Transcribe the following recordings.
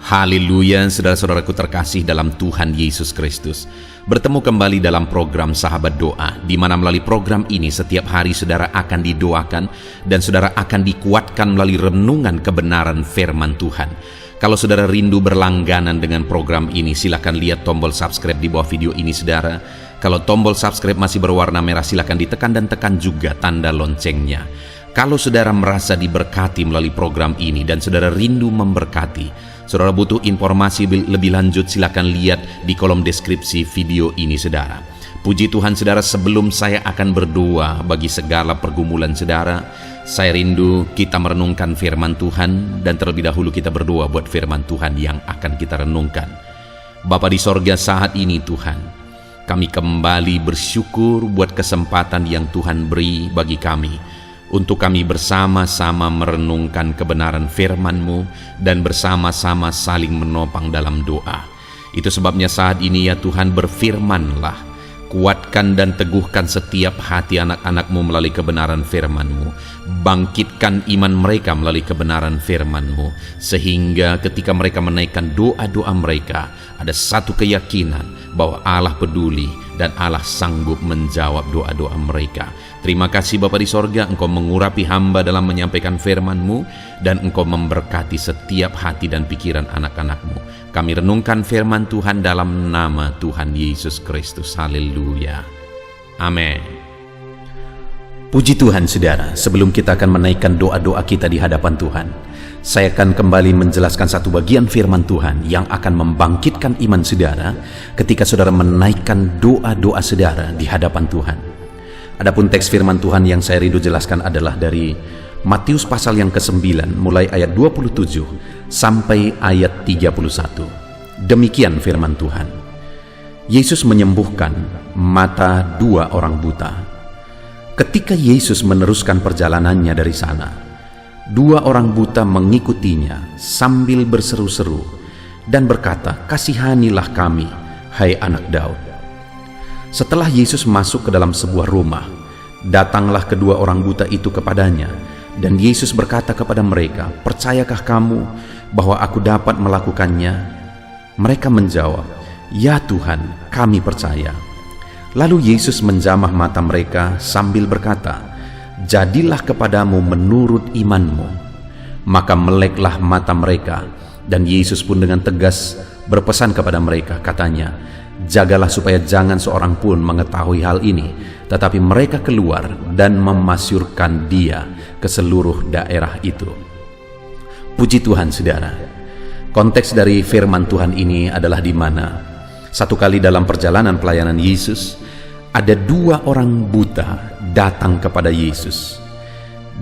Haleluya, saudara-saudaraku terkasih dalam Tuhan Yesus Kristus. Bertemu kembali dalam program Sahabat Doa, di mana melalui program ini setiap hari saudara akan didoakan dan saudara akan dikuatkan melalui renungan kebenaran firman Tuhan. Kalau saudara rindu berlangganan dengan program ini, silakan lihat tombol subscribe di bawah video ini saudara. Kalau tombol subscribe masih berwarna merah, silakan ditekan dan tekan juga tanda loncengnya. Kalau saudara merasa diberkati melalui program ini dan saudara rindu memberkati, saudara butuh informasi lebih lanjut, silakan lihat di kolom deskripsi video ini saudara. Puji Tuhan saudara, sebelum saya akan berdoa bagi segala pergumulan saudara, saya rindu kita merenungkan firman Tuhan, dan terlebih dahulu kita berdoa buat firman Tuhan yang akan kita renungkan. Bapa di sorga, saat ini Tuhan, kami kembali bersyukur buat kesempatan yang Tuhan beri bagi kami untuk kami bersama-sama merenungkan kebenaran firman-Mu dan bersama-sama saling menopang dalam doa. Itu sebabnya saat ini ya Tuhan, berfirman-Lah, kuatkan dan teguhkan setiap hati anak-anak-Mu melalui kebenaran firman-Mu. Bangkitkan iman mereka melalui kebenaran firman-Mu, sehingga ketika mereka menaikkan doa-doa mereka, ada satu keyakinan bahwa Allah peduli dan Allah sanggup menjawab doa-doa mereka. Terima kasih Bapa di sorga, Engkau mengurapi hamba dalam menyampaikan firman-Mu, dan Engkau memberkati setiap hati dan pikiran anak-anak-Mu. Kami renungkan firman Tuhan dalam nama Tuhan Yesus Kristus. Haleluya. Amin. Puji Tuhan saudara, sebelum kita akan menaikkan doa-doa kita di hadapan Tuhan, saya akan kembali menjelaskan satu bagian firman Tuhan yang akan membangkitkan iman saudara ketika saudara menaikkan doa-doa saudara di hadapan Tuhan. Adapun teks firman Tuhan yang saya rindu jelaskan adalah dari Matius pasal yang ke-9 mulai ayat 27 sampai ayat 31. Demikian firman Tuhan. Yesus menyembuhkan mata dua orang buta. Ketika Yesus meneruskan perjalanannya dari sana, dua orang buta mengikutinya sambil berseru-seru dan berkata, "Kasihanilah kami, hai anak Daud." Setelah Yesus masuk ke dalam sebuah rumah, datanglah kedua orang buta itu kepadanya, dan Yesus berkata kepada mereka, "Percayakah kamu bahwa aku dapat melakukannya?" Mereka menjawab, "Ya Tuhan, kami percaya." Lalu Yesus menjamah mata mereka sambil berkata, "Jadilah kepadamu menurut imanmu." Maka meleklah mata mereka, dan Yesus pun dengan tegas berpesan kepada mereka, katanya, "Jagalah supaya jangan seorang pun mengetahui hal ini." Tetapi mereka keluar dan memasyurkan dia ke seluruh daerah itu. Puji Tuhan saudara. Konteks dari firman Tuhan ini adalah di mana satu kali dalam perjalanan pelayanan Yesus, ada dua orang buta datang kepada Yesus.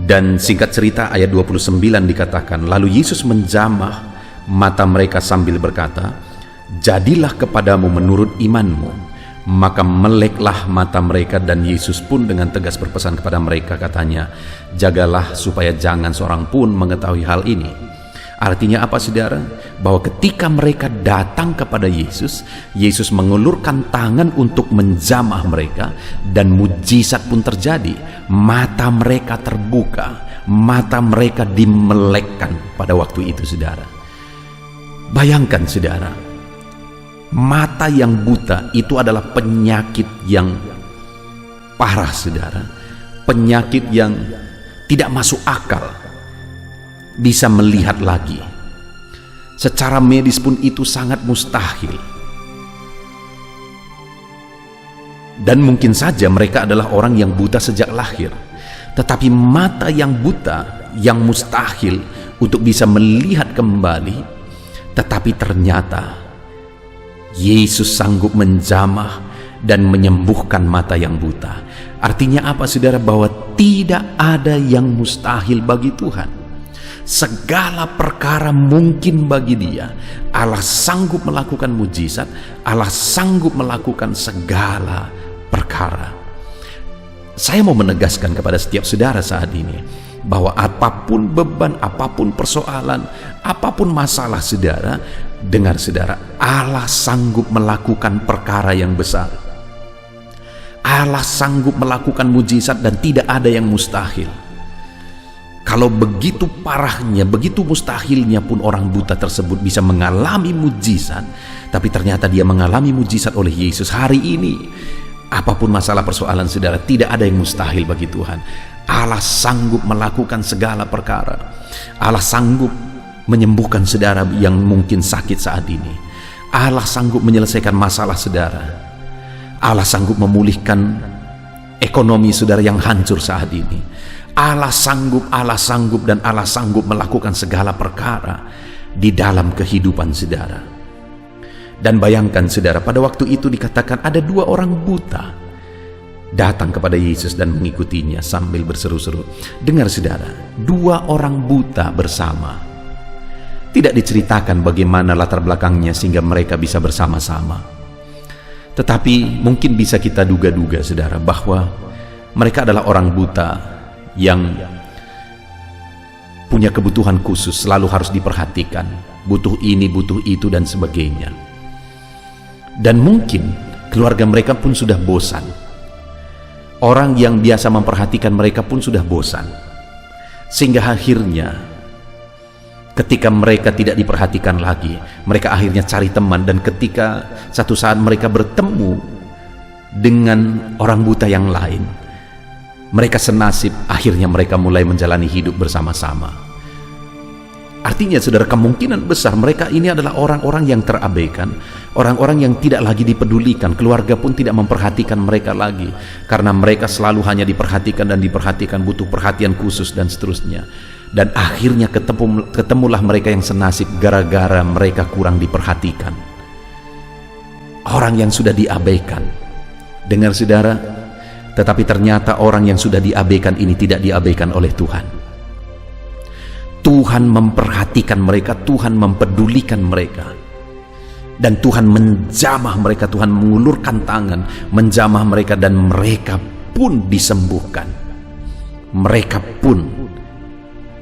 Dan singkat cerita ayat 29 dikatakan, lalu Yesus menjamah mata mereka sambil berkata, "Jadilah kepadamu menurut imanmu." Maka meleklah mata mereka, dan Yesus pun dengan tegas berpesan kepada mereka, katanya, "Jagalah supaya jangan seorang pun mengetahui hal ini." Artinya apa saudara? Bahwa ketika mereka datang kepada Yesus, Yesus mengulurkan tangan untuk menjamah mereka, dan mujizat pun terjadi. Mata mereka terbuka, mata mereka dimelekkan pada waktu itu saudara. Bayangkan saudara, mata yang buta itu adalah penyakit yang parah saudara, penyakit yang tidak masuk akal bisa melihat lagi. Secara medis pun itu sangat mustahil. Dan mungkin saja mereka adalah orang yang buta sejak lahir, tetapi mata yang buta, yang mustahil untuk bisa melihat kembali, tetapi ternyata Yesus sanggup menjamah dan menyembuhkan mata yang buta. Artinya apa saudara? Bahwa tidak ada yang mustahil bagi Tuhan. Segala perkara mungkin bagi Dia. Allah sanggup melakukan mujizat, Allah sanggup melakukan segala perkara. Saya mau menegaskan kepada setiap saudara saat ini, bahwa apapun beban, apapun persoalan, apapun masalah saudara, dengar saudara, Allah sanggup melakukan perkara yang besar. Allah sanggup melakukan mujizat dan tidak ada yang mustahil. Kalau begitu parahnya, begitu mustahilnya pun orang buta tersebut bisa mengalami mujizat, tapi ternyata dia mengalami mujizat oleh Yesus hari ini. Apapun masalah persoalan saudara, tidak ada yang mustahil bagi Tuhan. Allah sanggup melakukan segala perkara. Allah sanggup menyembuhkan saudara yang mungkin sakit saat ini. Allah sanggup menyelesaikan masalah saudara. Allah sanggup memulihkan ekonomi saudara yang hancur saat ini. Allah sanggup, dan Allah sanggup melakukan segala perkara di dalam kehidupan saudara. Dan bayangkan saudara, pada waktu itu dikatakan ada 2 orang buta datang kepada Yesus dan mengikutinya sambil berseru-seru. Dengar saudara, 2 orang buta bersama. Tidak diceritakan bagaimana latar belakangnya sehingga mereka bisa bersama-sama. Tetapi mungkin bisa kita duga-duga saudara, bahwa mereka adalah orang buta yang punya kebutuhan khusus, selalu harus diperhatikan, butuh ini, butuh itu, dan sebagainya. Dan mungkin keluarga mereka pun sudah bosan. Orang yang biasa memperhatikan mereka pun sudah bosan, sehingga akhirnya ketika mereka tidak diperhatikan lagi, mereka akhirnya cari teman. Dan ketika satu saat mereka bertemu dengan orang buta yang lain, mereka senasib, akhirnya mereka mulai menjalani hidup bersama-sama. Artinya saudara, kemungkinan besar mereka ini adalah orang-orang yang terabaikan, orang-orang yang tidak lagi dipedulikan. Keluarga pun tidak memperhatikan mereka lagi, karena mereka selalu hanya diperhatikan dan diperhatikan, butuh perhatian khusus dan seterusnya. Dan akhirnya ketemulah mereka yang senasib gara-gara mereka kurang diperhatikan. Orang yang sudah diabaikan. Dengar saudara, tetapi ternyata orang yang sudah diabaikan ini tidak diabaikan oleh Tuhan. Tuhan memperhatikan mereka, Tuhan mempedulikan mereka. Dan Tuhan menjamah mereka, Tuhan mengulurkan tangan, menjamah mereka, dan mereka pun disembuhkan. Mereka pun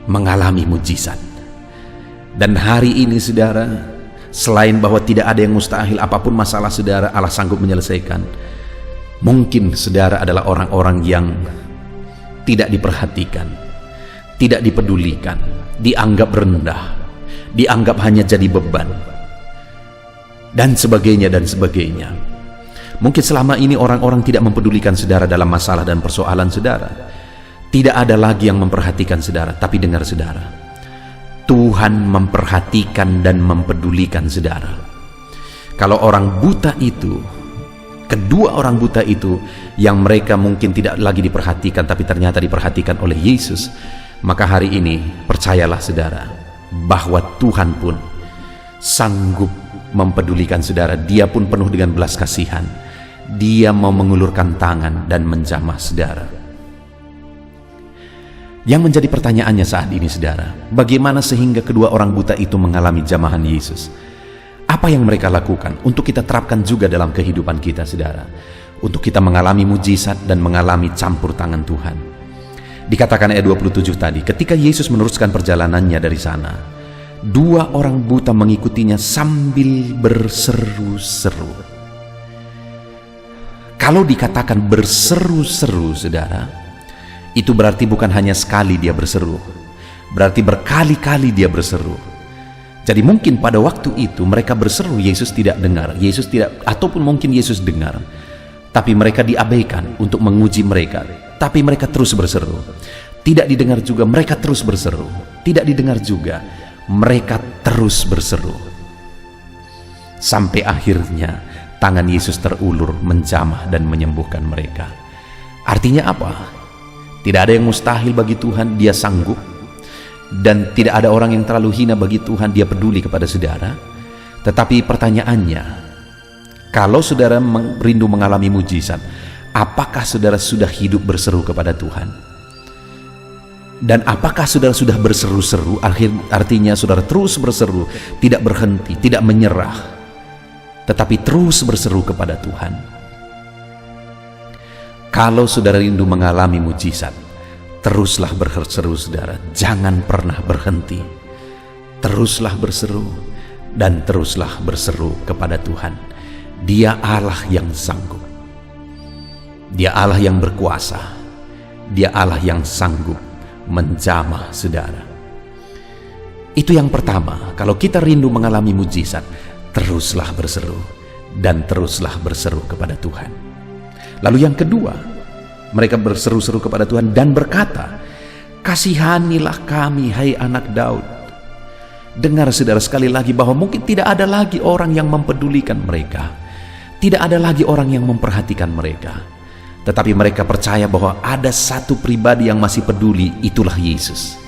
mengalami mujizat. Dan hari ini saudara, selain bahwa tidak ada yang mustahil, apapun masalah saudara, Allah sanggup menyelesaikan. Mungkin saudara adalah orang-orang yang tidak diperhatikan, tidak dipedulikan, dianggap rendah, dianggap hanya jadi beban, dan sebagainya dan sebagainya. Mungkin selama ini orang-orang tidak mempedulikan saudara dalam masalah dan persoalan saudara. Tidak ada lagi yang memperhatikan saudara. Tapi dengar saudara, Tuhan memperhatikan dan mempedulikan saudara. Kalau orang buta itu, kedua orang buta itu yang mereka mungkin tidak lagi diperhatikan tapi ternyata diperhatikan oleh Yesus, maka hari ini percayalah saudara bahwa Tuhan pun sanggup mempedulikan saudara. Dia pun penuh dengan belas kasihan. Dia mau mengulurkan tangan dan menjamah saudara. Yang menjadi pertanyaannya saat ini saudara, bagaimana sehingga kedua orang buta itu mengalami jamahan Yesus? Apa yang mereka lakukan untuk kita terapkan juga dalam kehidupan kita saudara, untuk kita mengalami mujizat dan mengalami campur tangan Tuhan. Dikatakan ayat 27 tadi, ketika Yesus meneruskan perjalanannya dari sana, 2 orang buta mengikutinya sambil berseru-seru. Kalau dikatakan berseru-seru saudara, itu berarti bukan hanya sekali dia berseru, berarti berkali-kali dia berseru. Jadi mungkin pada waktu itu mereka berseru, Yesus tidak dengar, Yesus tidak, ataupun mungkin Yesus dengar, tapi mereka diabaikan untuk menguji mereka. Tapi mereka terus berseru. Tidak didengar juga, mereka terus berseru. Tidak didengar juga, mereka terus berseru. Sampai akhirnya tangan Yesus terulur menjamah dan menyembuhkan mereka. Artinya apa? Tidak ada yang mustahil bagi Tuhan, Dia sanggup. Dan tidak ada orang yang terlalu hina bagi Tuhan, Dia peduli kepada saudara. Tetapi pertanyaannya, kalau saudara rindu mengalami mujizat, apakah saudara sudah hidup berseru kepada Tuhan? Dan apakah saudara sudah berseru-seru? Artinya saudara terus berseru, tidak berhenti, tidak menyerah, tetapi terus berseru kepada Tuhan. Kalau saudara rindu mengalami mujizat, teruslah berseru saudara, jangan pernah berhenti. Teruslah berseru dan teruslah berseru kepada Tuhan. Dia Allah yang sanggup. Dia Allah yang berkuasa. Dia Allah yang sanggup menjamah saudara. Itu yang pertama, kalau kita rindu mengalami mujizat, teruslah berseru dan teruslah berseru kepada Tuhan. Lalu yang kedua, mereka berseru-seru kepada Tuhan dan berkata, "Kasihanilah kami, hai anak Daud." Dengar saudara sekali lagi bahwa mungkin tidak ada lagi orang yang mempedulikan mereka. Tidak ada lagi orang yang memperhatikan mereka. Tetapi mereka percaya bahwa ada satu pribadi yang masih peduli, itulah Yesus.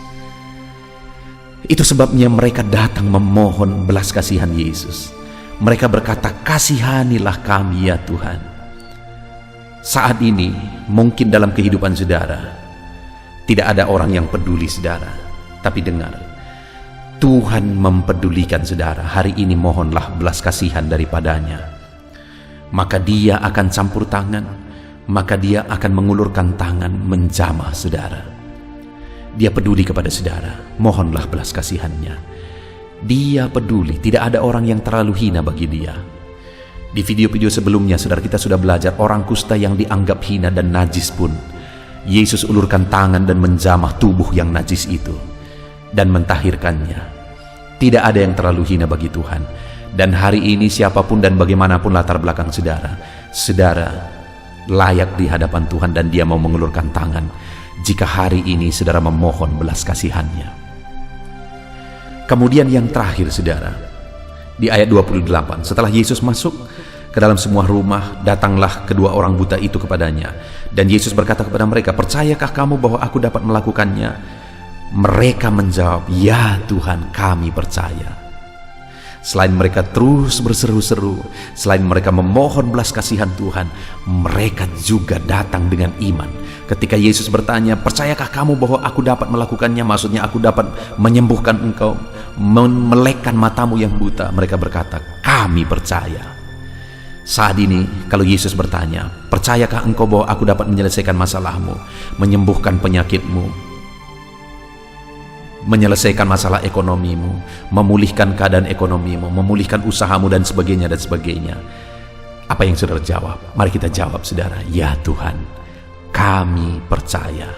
Itu sebabnya mereka datang memohon belas kasihan Yesus. Mereka berkata, "Kasihanilah kami ya Tuhan." Saat ini, mungkin dalam kehidupan saudara, tidak ada orang yang peduli saudara. Tapi dengar, Tuhan mempedulikan saudara. Hari ini mohonlah belas kasihan daripadanya. Maka Dia akan campur tangan, maka Dia akan mengulurkan tangan menjamah saudara. Dia peduli kepada saudara, mohonlah belas kasihannya. Dia peduli, tidak ada orang yang terlalu hina bagi Dia. Di video-video sebelumnya, saudara, kita sudah belajar orang kusta yang dianggap hina dan najis pun, Yesus ulurkan tangan dan menjamah tubuh yang najis itu dan mentahirkannya. Tidak ada yang terlalu hina bagi Tuhan. Dan hari ini siapapun dan bagaimanapun latar belakang saudara, saudara layak di hadapan Tuhan dan Dia mau mengulurkan tangan jika hari ini saudara memohon belas kasihannya. Kemudian yang terakhir saudara, di ayat 28, setelah Yesus masuk ke dalam semua rumah, datanglah kedua orang buta itu kepadanya. Dan Yesus berkata kepada mereka, "Percayakah kamu bahwa aku dapat melakukannya?" Mereka menjawab, "Ya Tuhan, kami percaya." Selain mereka terus berseru-seru, selain mereka memohon belas kasihan Tuhan, mereka juga datang dengan iman. Ketika Yesus bertanya, "Percayakah kamu bahwa aku dapat melakukannya?" Maksudnya aku dapat menyembuhkan engkau, memelekkan matamu yang buta. Mereka berkata, "Kami percaya." Saat ini kalau Yesus bertanya, "Percayakah engkau bahwa aku dapat menyelesaikan masalahmu, menyembuhkan penyakitmu, menyelesaikan masalah ekonomimu, memulihkan keadaan ekonomimu, memulihkan usahamu dan sebagainya dan sebagainya?" Apa yang saudara jawab? Mari kita jawab saudara, "Ya Tuhan, kami percaya."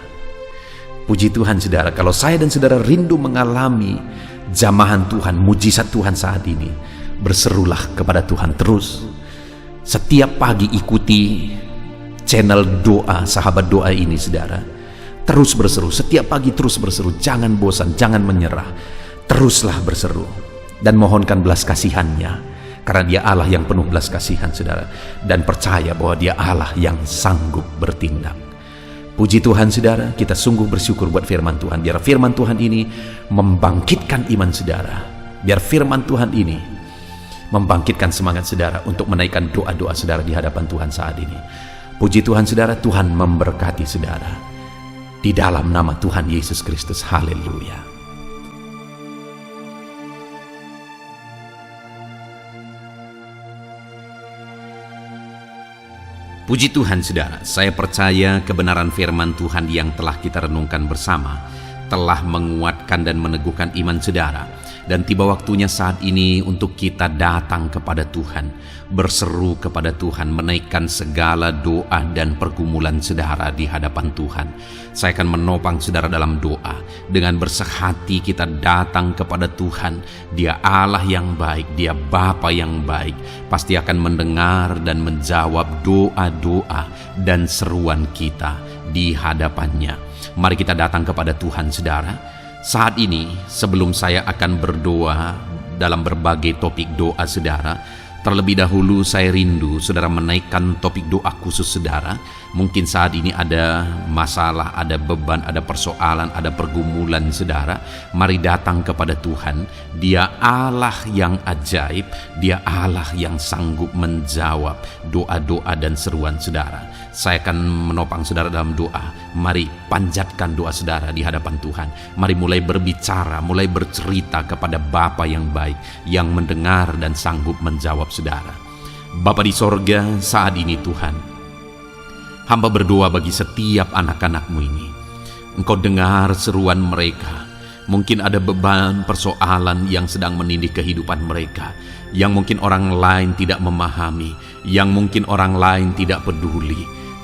Puji Tuhan saudara, kalau saya dan saudara rindu mengalami jamahan Tuhan, mujizat Tuhan saat ini, berserulah kepada Tuhan terus. Setiap pagi ikuti channel doa, sahabat doa ini saudara. Terus berseru, setiap pagi terus berseru, jangan bosan, jangan menyerah. Teruslah berseru dan mohonkan belas kasihannya, karena Dia Allah yang penuh belas kasihan saudara, dan percaya bahwa Dia Allah yang sanggup bertindak. Puji Tuhan saudara, kita sungguh bersyukur buat firman Tuhan. Biar firman Tuhan ini membangkitkan iman saudara, biar firman Tuhan ini membangkitkan semangat saudara untuk menaikkan doa-doa saudara di hadapan Tuhan saat ini. Puji Tuhan saudara, Tuhan memberkati saudara. Di dalam nama Tuhan Yesus Kristus, haleluya. Puji Tuhan saudara, saya percaya kebenaran firman Tuhan yang telah kita renungkan bersama telah menguatkan dan meneguhkan iman saudara. Dan tiba waktunya saat ini untuk kita datang kepada Tuhan, berseru kepada Tuhan, menaikkan segala doa dan pergumulan saudara di hadapan Tuhan. Saya akan menopang saudara dalam doa. Dengan bersehati kita datang kepada Tuhan. Dia Allah yang baik, Dia Bapa yang baik. Pasti akan mendengar dan menjawab doa-doa dan seruan kita di hadapannya. Mari kita datang kepada Tuhan saudara. Saat ini sebelum saya akan berdoa dalam berbagai topik doa saudara, terlebih dahulu saya rindu saudara menaikkan topik doa khusus saudara. Mungkin saat ini ada masalah, ada beban, ada persoalan, ada pergumulan saudara. Mari datang kepada Tuhan. Dia Allah yang ajaib, Dia Allah yang sanggup menjawab doa-doa dan seruan saudara. Saya akan menopang saudara dalam doa. Mari panjatkan doa saudara di hadapan Tuhan. Mari mulai berbicara, mulai bercerita kepada Bapa yang baik, yang mendengar dan sanggup menjawab saudara. Bapa di sorga, saat ini Tuhan, hamba berdoa bagi setiap anak-anak-Mu ini. Engkau dengar seruan mereka. Mungkin ada beban persoalan yang sedang menindih kehidupan mereka, yang mungkin orang lain tidak memahami, yang mungkin orang lain tidak peduli.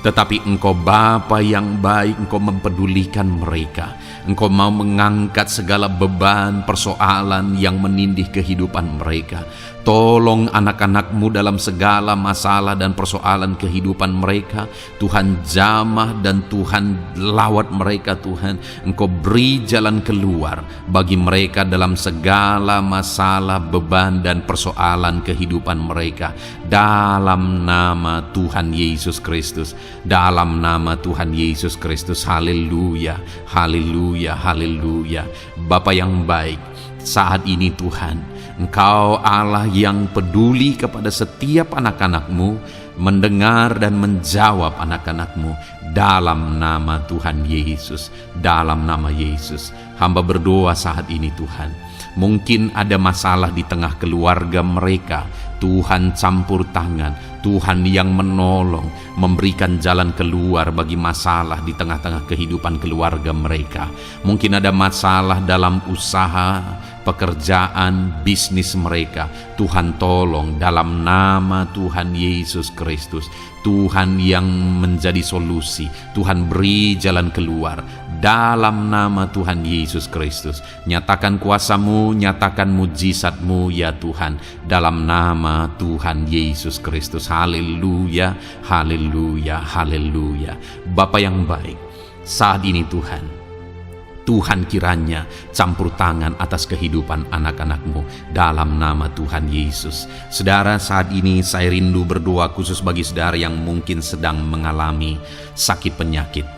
Tetapi Engkau Bapa yang baik, Engkau mempedulikan mereka. Engkau mau mengangkat segala beban, persoalan yang menindih kehidupan mereka. Tolong anak-anak-Mu dalam segala masalah dan persoalan kehidupan mereka. Tuhan jamah dan Tuhan lawat mereka Tuhan. Engkau beri jalan keluar bagi mereka dalam segala masalah, beban dan persoalan kehidupan mereka. Dalam nama Tuhan Yesus Kristus. Dalam nama Tuhan Yesus Kristus. Haleluya, haleluya, haleluya. Bapa yang baik, saat ini Tuhan, Engkau Allah yang peduli kepada setiap anak-anak-Mu, mendengar dan menjawab anak-anak-Mu. Dalam nama Tuhan Yesus, dalam nama Yesus, hamba berdoa saat ini Tuhan. Mungkin ada masalah di tengah keluarga mereka. Tuhan campur tangan, Tuhan yang menolong, memberikan jalan keluar bagi masalah di tengah-tengah kehidupan keluarga mereka. Mungkin ada masalah dalam usaha, pekerjaan, bisnis mereka. Tuhan tolong dalam nama Tuhan Yesus Kristus. Tuhan yang menjadi solusi, Tuhan beri jalan keluar dalam nama Tuhan Yesus Kristus. Nyatakan kuasa-Mu, nyatakan mujizat-Mu ya Tuhan, dalam nama Tuhan Yesus Kristus. Haleluya, haleluya, haleluya. Bapa yang baik, saat ini Tuhan kiranya campur tangan atas kehidupan anak-anak-Mu dalam nama Tuhan Yesus. Saudara, saat ini saya rindu berdoa khusus bagi saudara yang mungkin sedang mengalami sakit penyakit.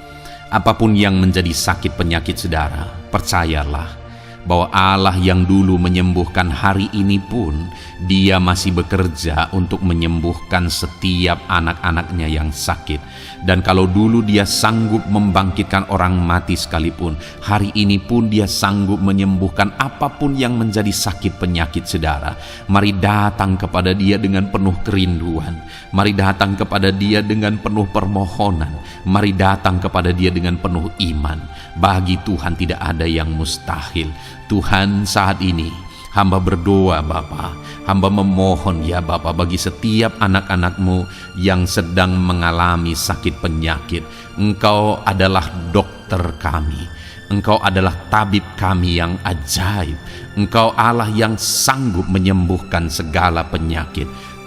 Apapun yang menjadi sakit penyakit saudara, percayalah bahwa Allah yang dulu menyembuhkan hari ini pun Dia masih bekerja untuk menyembuhkan setiap anak-anaknya yang sakit. Dan kalau dulu Dia sanggup membangkitkan orang mati sekalipun, hari ini pun Dia sanggup menyembuhkan apapun yang menjadi sakit penyakit saudara. Mari datang kepada Dia dengan penuh kerinduan. Mari datang kepada Dia dengan penuh permohonan. Mari datang kepada Dia dengan penuh iman. Bagi Tuhan tidak ada yang mustahil. Tuhan, saat ini hamba berdoa Bapa, hamba memohon ya Bapa bagi setiap anak-anak-Mu yang sedang mengalami sakit penyakit. Engkau adalah dokter kami, Engkau adalah tabib kami yang ajaib. Engkau Allah yang sanggup menyembuhkan segala penyakit.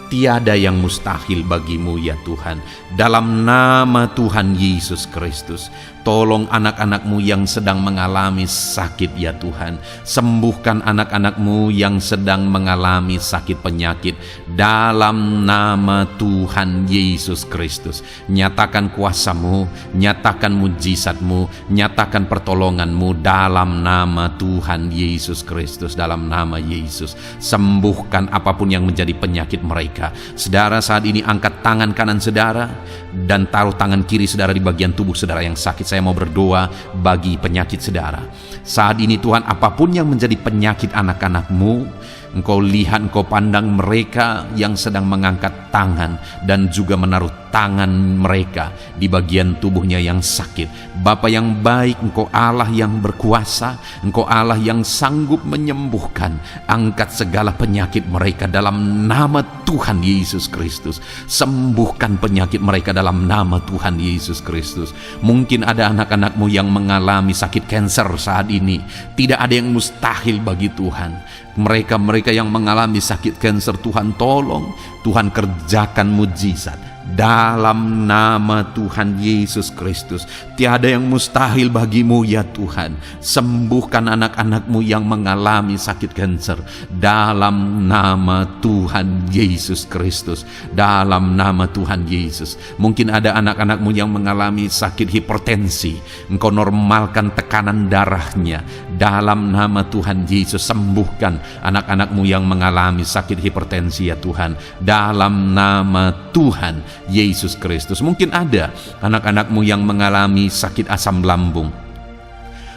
Tiada yang mustahil bagi-Mu ya Tuhan. Dalam nama Tuhan Yesus Kristus, tolong anak-anak-Mu yang sedang mengalami sakit ya Tuhan. Sembuhkan anak-anak-Mu yang sedang mengalami sakit penyakit. Dalam nama Tuhan Yesus Kristus, nyatakan kuasa-Mu, nyatakan mujizat-Mu, nyatakan pertolongan-Mu dalam nama Tuhan Yesus Kristus. Dalam nama Yesus, sembuhkan apapun yang menjadi penyakit mereka. Saudara, saat ini angkat tangan kanan saudara dan taruh tangan kiri saudara di bagian tubuh saudara yang sakit. Saya mau berdoa bagi penyakit saudara. Saat ini Tuhan, apapun yang menjadi penyakit anak-anak-Mu, Engkau lihat, Engkau pandang mereka yang sedang mengangkat tangan dan juga menaruh tangan mereka di bagian tubuhnya yang sakit. Bapa yang baik, Engkau Allah yang berkuasa, Engkau Allah yang sanggup menyembuhkan. Angkat segala penyakit mereka dalam nama Tuhan Yesus Kristus. Sembuhkan penyakit mereka dalam nama Tuhan Yesus Kristus. Mungkin ada anak-anak-Mu yang mengalami sakit kanker saat ini. Tidak ada yang mustahil bagi Tuhan. Mereka yang mengalami sakit kanker, Tuhan tolong, Tuhan kerjakan mujizat dalam nama Tuhan Yesus Kristus. Tiada yang mustahil bagi-Mu ya Tuhan. Sembuhkan anak-anak-Mu yang mengalami sakit kanker dalam nama Tuhan Yesus Kristus. Dalam nama Tuhan Yesus. Mungkin ada anak-anak-Mu yang mengalami sakit hipertensi. Engkau normalkan tekanan darahnya dalam nama Tuhan Yesus. Sembuhkan anak-anak-Mu yang mengalami sakit hipertensi ya Tuhan, dalam nama Tuhan Yesus Kristus. Mungkin ada anak-anak-Mu yang mengalami sakit asam lambung.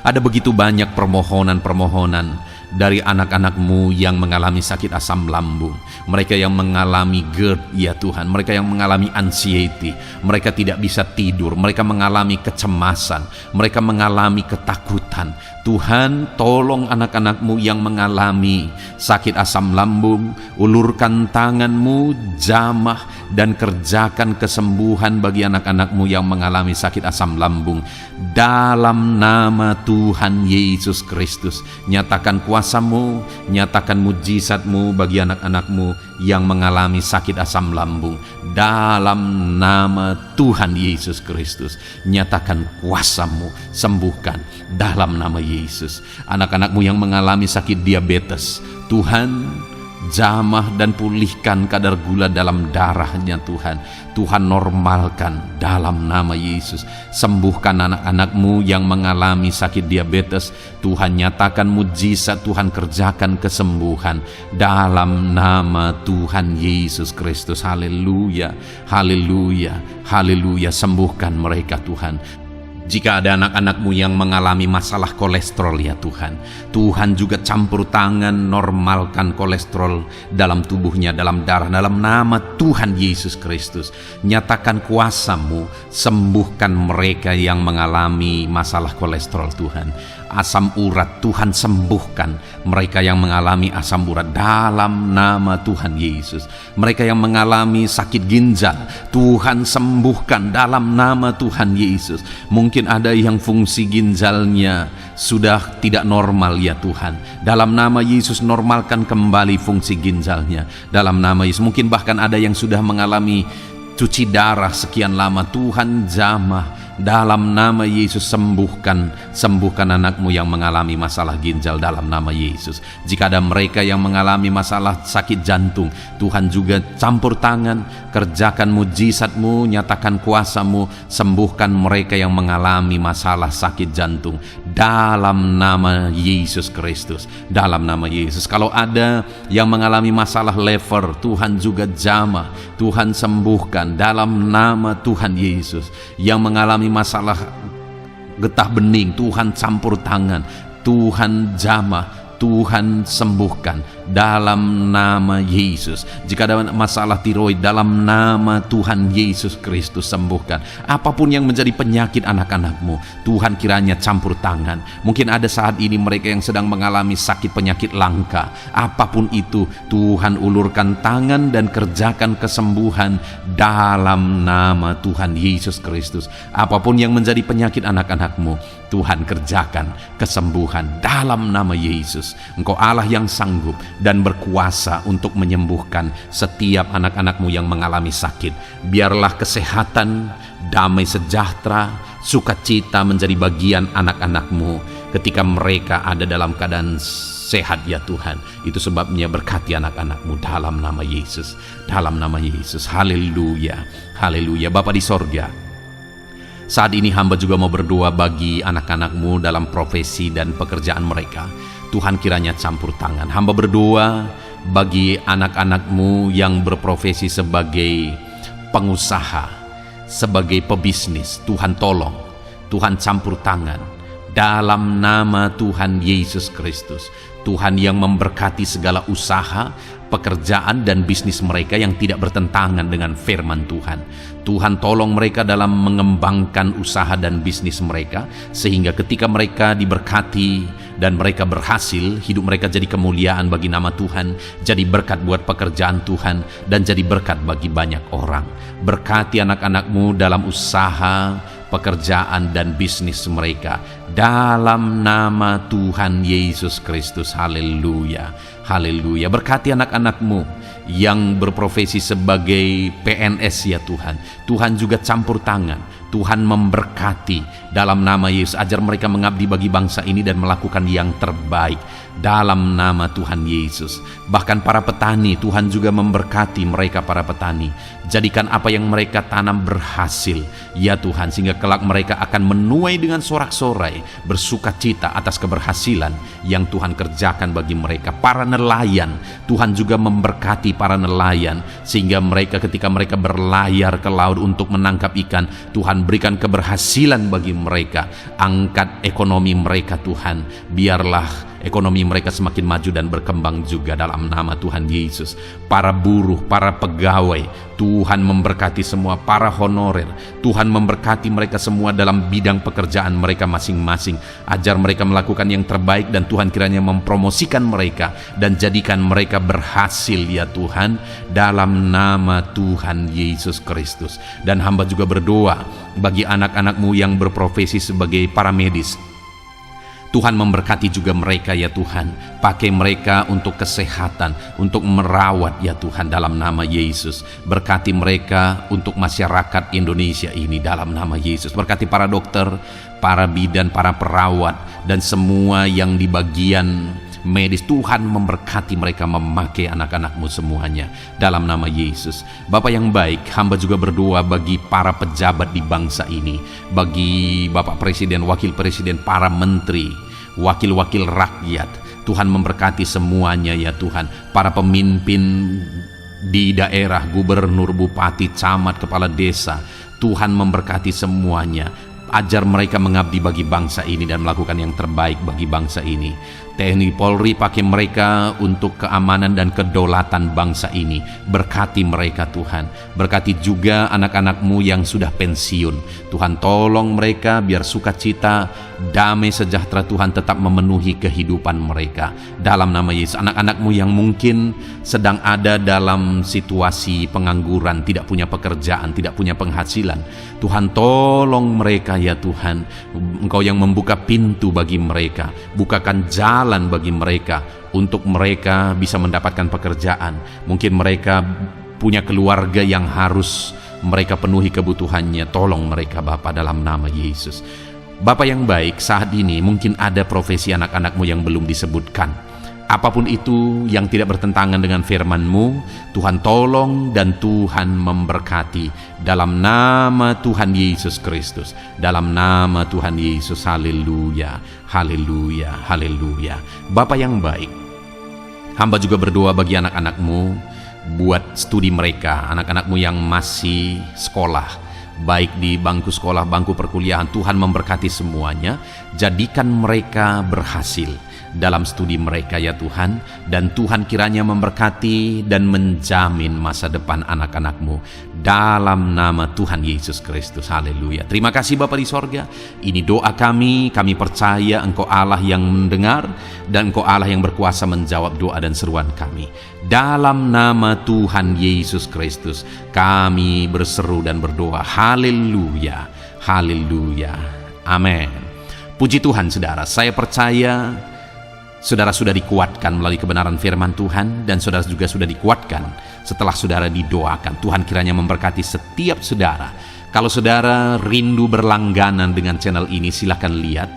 Ada begitu banyak permohonan-permohonan dari anak-anak-Mu yang mengalami sakit asam lambung. Mereka yang mengalami GERD ya Tuhan. Mereka yang mengalami anxiety. Mereka tidak bisa tidur. Mereka mengalami kecemasan. Mereka mengalami ketakutan. Tuhan, tolong anak-anak-Mu yang mengalami sakit asam lambung. Ulurkan tangan-Mu, jamah dan kerjakan kesembuhan bagi anak-anak-Mu yang mengalami sakit asam lambung. Dalam nama Tuhan Yesus Kristus, nyatakan kuasa-Mu, nyatakan mujizat-Mu bagi anak-anak-Mu yang mengalami sakit asam lambung. Dalam nama Tuhan Yesus Kristus, nyatakan kuasa-Mu, sembuhkan dalam nama Yesus. Anak-anak-Mu yang mengalami sakit diabetes, Tuhan, jamah dan pulihkan kadar gula dalam darahnya Tuhan. Tuhan, normalkan dalam nama Yesus. Sembuhkan anak-anak-Mu yang mengalami sakit diabetes. Tuhan, nyatakan mujizat, Tuhan kerjakan kesembuhan dalam nama Tuhan Yesus Kristus. Haleluya, haleluya, haleluya. Sembuhkan mereka Tuhan. Jika ada anak-anak-Mu yang mengalami masalah kolesterol ya Tuhan, Tuhan juga campur tangan, normalkan kolesterol dalam tubuhnya, dalam darah, dalam nama Tuhan Yesus Kristus. Nyatakan kuasa-Mu, sembuhkan mereka yang mengalami masalah kolesterol Tuhan. Asam urat, Tuhan sembuhkan mereka yang mengalami asam urat dalam nama Tuhan Yesus. Mereka yang mengalami sakit ginjal, Tuhan sembuhkan dalam nama Tuhan Yesus. Mungkin ada yang fungsi ginjalnya sudah tidak normal ya Tuhan. Dalam nama Yesus, normalkan kembali fungsi ginjalnya dalam nama Yesus. Mungkin bahkan ada yang sudah mengalami cuci darah sekian lama, Tuhan jamah dalam nama Yesus. Sembuhkan anak-Mu yang mengalami masalah ginjal dalam nama Yesus. Jika ada mereka yang mengalami masalah sakit jantung, Tuhan juga campur tangan, kerjakan mujizat-Mu, nyatakan kuasa-Mu, sembuhkan mereka yang mengalami masalah sakit jantung dalam nama Yesus Kristus. Dalam nama Yesus. Kalau ada yang mengalami masalah liver, Tuhan juga jamah, Tuhan sembuhkan dalam nama Tuhan Yesus. Yang mengalami masalah getah bening, Tuhan campur tangan, Tuhan jamah, Tuhan sembuhkan dalam nama Yesus. Jika ada masalah tiroid, dalam nama Tuhan Yesus Kristus sembuhkan. Apapun yang menjadi penyakit anak-anak-Mu, Tuhan kiranya campur tangan. Mungkin ada saat ini mereka yang sedang mengalami sakit penyakit langka. Apapun itu, Tuhan ulurkan tangan dan kerjakan kesembuhan dalam nama Tuhan Yesus Kristus. Apapun yang menjadi penyakit anak-anak-Mu, Tuhan kerjakan kesembuhan dalam nama Yesus. Engkau Allah yang sanggup dan berkuasa untuk menyembuhkan setiap anak-anak-Mu yang mengalami sakit. Biarlah kesehatan, damai sejahtera, sukacita menjadi bagian anak-anak-Mu ketika mereka ada dalam keadaan sehat ya Tuhan. Itu sebabnya berkati anak-anak-Mu dalam nama Yesus. Dalam nama Yesus. Haleluya, haleluya. Bapa di sorga, saat ini hamba juga mau berdoa bagi anak-anak-Mu dalam profesi dan pekerjaan mereka. Tuhan kiranya campur tangan. Hamba berdoa bagi anak-anak-Mu yang berprofesi sebagai pengusaha, sebagai pebisnis. Tuhan tolong, Tuhan campur tangan dalam nama Tuhan Yesus Kristus. Tuhan yang memberkati segala usaha, pekerjaan dan bisnis mereka yang tidak bertentangan dengan firman Tuhan. Tuhan tolong mereka dalam mengembangkan usaha dan bisnis mereka, sehingga ketika mereka diberkati dan mereka berhasil, hidup mereka jadi kemuliaan bagi nama Tuhan, jadi berkat buat pekerjaan Tuhan, dan jadi berkat bagi banyak orang. Berkati anak-anak-Mu dalam usaha, pekerjaan dan bisnis mereka dalam nama Tuhan Yesus Kristus. Haleluya, haleluya. Berkati anak-anak-Mu yang berprofesi sebagai PNS ya Tuhan. Tuhan juga campur tangan, Tuhan memberkati dalam nama Yesus. Ajar mereka mengabdi bagi bangsa ini dan melakukan yang terbaik dalam nama Tuhan Yesus. Bahkan para petani, Tuhan juga memberkati mereka para petani. Jadikan apa yang mereka tanam berhasil ya Tuhan, sehingga kelak mereka akan menuai dengan sorak-sorai, bersuka cita atas keberhasilan yang Tuhan kerjakan bagi mereka. Para nelayan, Tuhan juga memberkati para nelayan, sehingga mereka ketika mereka berlayar ke laut untuk menangkap ikan, Tuhan berikan keberhasilan bagi mereka. Angkat ekonomi mereka Tuhan. Biarlah ekonomi mereka semakin maju dan berkembang juga dalam nama Tuhan Yesus. Para buruh, para pegawai, Tuhan memberkati semua. Para honorer, Tuhan memberkati mereka semua dalam bidang pekerjaan mereka masing-masing. Ajar mereka melakukan yang terbaik dan Tuhan kiranya mempromosikan mereka dan jadikan mereka berhasil ya Tuhan, dalam nama Tuhan Yesus Kristus. Dan hamba juga berdoa bagi anak-anak-Mu yang berprofesi sebagai para medis. Tuhan memberkati juga mereka ya Tuhan. Pakai mereka untuk kesehatan, untuk merawat ya Tuhan, dalam nama Yesus. Berkati mereka untuk masyarakat Indonesia ini dalam nama Yesus. Berkati para dokter, para bidan, para perawat, dan semua yang di bagian medis. Tuhan memberkati mereka, memakai anak-anak-Mu semuanya dalam nama Yesus. Bapa yang baik, hamba juga berdoa bagi para pejabat di bangsa ini, bagi Bapak Presiden, Wakil Presiden, para menteri, wakil-wakil rakyat. Tuhan memberkati semuanya ya Tuhan. Para pemimpin di daerah, gubernur, bupati, camat, kepala desa, Tuhan memberkati semuanya. Ajar mereka mengabdi bagi bangsa ini dan melakukan yang terbaik bagi bangsa ini. TNI Polri, pakai mereka untuk keamanan dan kedaulatan bangsa ini. Berkati mereka Tuhan. Berkati juga anak-anak-Mu yang sudah pensiun. Tuhan tolong mereka biar sukacita, damai sejahtera Tuhan tetap memenuhi kehidupan mereka dalam nama Yesus. Anak-anak-Mu yang mungkin sedang ada dalam situasi pengangguran, tidak punya pekerjaan, tidak punya penghasilan, Tuhan tolong mereka ya Tuhan. Engkau yang membuka pintu bagi mereka, bukakan jalan bagi mereka untuk mereka bisa mendapatkan pekerjaan. Mungkin mereka punya keluarga yang harus mereka penuhi kebutuhannya. Tolong mereka Bapa dalam nama Yesus. Bapa yang baik, saat ini mungkin ada profesi anak-anak-Mu yang belum disebutkan. Apapun itu yang tidak bertentangan dengan firman-Mu, Tuhan tolong dan Tuhan memberkati dalam nama Tuhan Yesus Kristus. Dalam nama Tuhan Yesus, haleluya, haleluya, haleluya. Bapa yang baik, hamba juga berdoa bagi anak-anak-Mu, buat studi mereka, anak-anak-Mu yang masih sekolah, baik di bangku sekolah, bangku perkuliahan. Tuhan memberkati semuanya, jadikan mereka berhasil dalam studi mereka ya Tuhan. Dan Tuhan kiranya memberkati dan menjamin masa depan anak-anak-Mu dalam nama Tuhan Yesus Kristus, haleluya. Terima kasih Bapa di sorga. Ini doa kami percaya Engkau Allah yang mendengar dan Engkau Allah yang berkuasa menjawab doa dan seruan kami. Dalam nama Tuhan Yesus Kristus kami berseru dan berdoa, haleluya, haleluya, amin. Puji Tuhan saudara, saya percaya saudara sudah dikuatkan melalui kebenaran firman Tuhan, dan saudara juga sudah dikuatkan setelah saudara didoakan. Tuhan kiranya memberkati setiap saudara. Kalau saudara rindu berlangganan dengan channel ini, silahkan lihat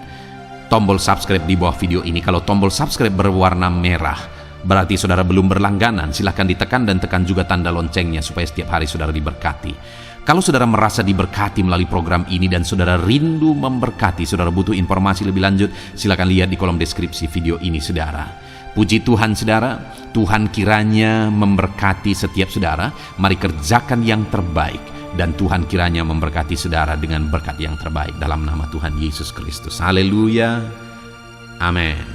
tombol subscribe di bawah video ini. Kalau tombol subscribe berwarna merah, berarti saudara belum berlangganan. Silahkan ditekan dan tekan juga tanda loncengnya supaya setiap hari saudara diberkati. Kalau saudara merasa diberkati melalui program ini dan saudara rindu memberkati, saudara butuh informasi lebih lanjut, silakan lihat di kolom deskripsi video ini saudara. Puji Tuhan saudara, Tuhan kiranya memberkati setiap saudara. Mari kerjakan yang terbaik dan Tuhan kiranya memberkati saudara dengan berkat yang terbaik dalam nama Tuhan Yesus Kristus. Haleluya. Amin.